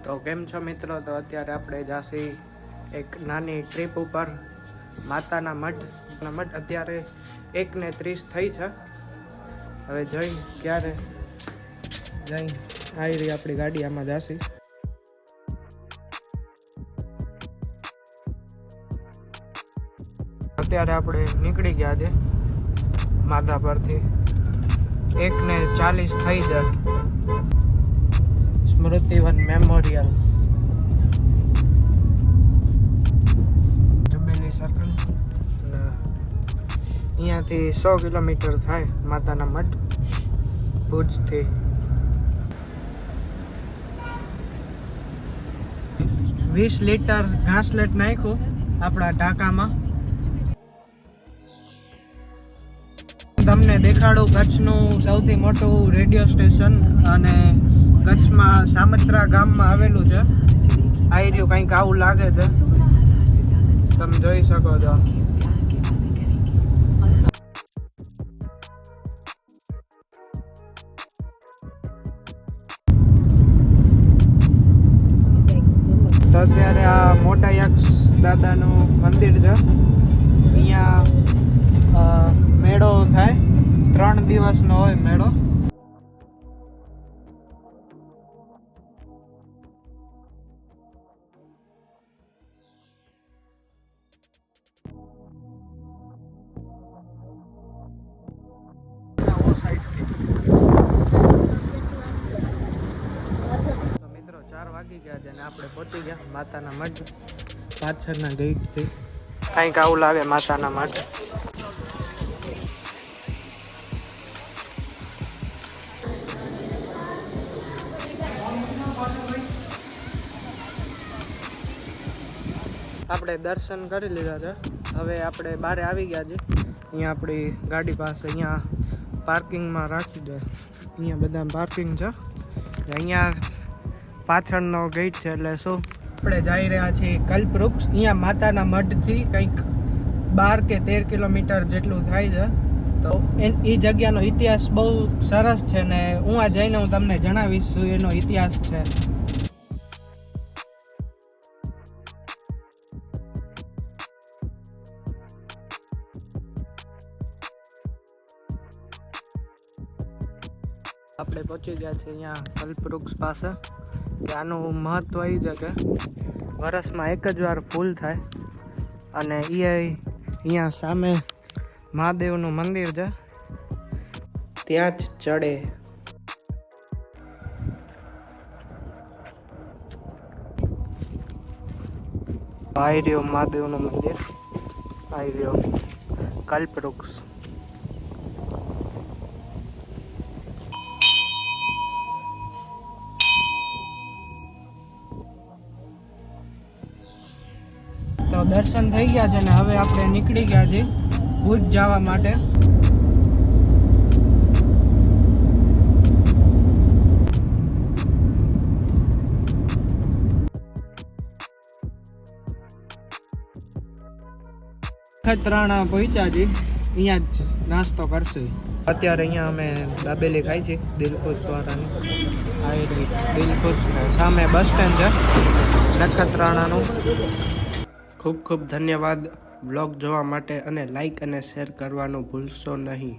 તો કેમ છો મિત્રો? તો અત્યારે આપણે જાસી એક નાની ટ્રીપ ઉપર માતાના મઠ અત્યારે 1:30 થઈ છે. હવે જઈ ક્યારે જઈ આવી રહી આપણી ગાડી, આમાં જાસી. અત્યારે આપણે નીકળી ગયા છે માધા પરથી. 1:40 થઈ જાય. Smritivan memorial jubilee circle. અહીંયાથી 100 કિલોમીટર થાય માતાના મઠ ભુજથી. 20 લીટર ઘાસલેટ નાખ્યું આપણા ટાંકામાં. તમને દેખાડું કચ્છનું સૌથી મોટું રેડિયો સ્ટેશન, અને કચ્છમાં સામત્રા ગામમાં આવેલું છે. આ રહ્યું કંઈક આવું લાગે છે, તમે જોઈ શકો છો. તો અત્યારે આ મોટા યક્ષ દાદાનું મંદિર છે. અહીંયા મેળો થાય, 3 દિવસનો હોય મેળો. તો મિત્રો 4 વાગી ગયા છે અને આપણે પહોંચી ગયા માતાના મઠ. પાછળના ગેટથી કંઈક આવું લાગે માતાના મઠ. આપણે દર્શન કરી લીધા છે. હવે આપણે બહાર આવી ગયા છે. અહીંયા આપણી ગાડી પાસે અહીંયા પાર્કિંગમાં રાખી દે. અહીંયા બધા પાર્કિંગ છે. અહીંયા પાછળનો ગેટ છે. એટલે શું, આપણે જઈ રહ્યા છીએ કલ્પવૃક્ષ. અહીંયા માતાના મઢથી કંઈક 12 કે 13 કિલોમીટર જેટલું થાય છે. તો એ જગ્યાનો ઇતિહાસ બહુ સરસ છે ને હું આ જઈને હું તમને જણાવીશ શું એનો ઇતિહાસ છે. આપણે પહોંચી ગયા છે અહીંયા કલ્પવૃક્ષ પાસે. આનું મહત્વ એ છે કે વર્ષમાં એક જ વાર ફૂલ થાય, અને એ અહીંયા સામે મહાદેવનું મંદિર છે, ત્યાં જ ચડે. આ રહ્યો મહાદેવનું મંદિર, આ રહ્યો કલ્પવૃક્ષ. તો દર્શન થઈ ગયા છે ને હવે આપણે નીકળી ગયા છીએ ભુજ જવા માટે. નખત્રાણા પહોંચ્યા છીએ, અહીંયા જ નાસ્તો કરશું. અત્યારે અહીંયા અમે દાબેલી ખાઈ છીએ દિલખુશ વાળાની. દિલખુશ સામે બસ સ્ટેન્ડ છે નખત્રાણાનું. ખૂબ ખૂબ ધન્યવાદ બ્લોગ જોવા માટે, અને લાઈક અને શેર કરવાનું ભૂલશો નહીં.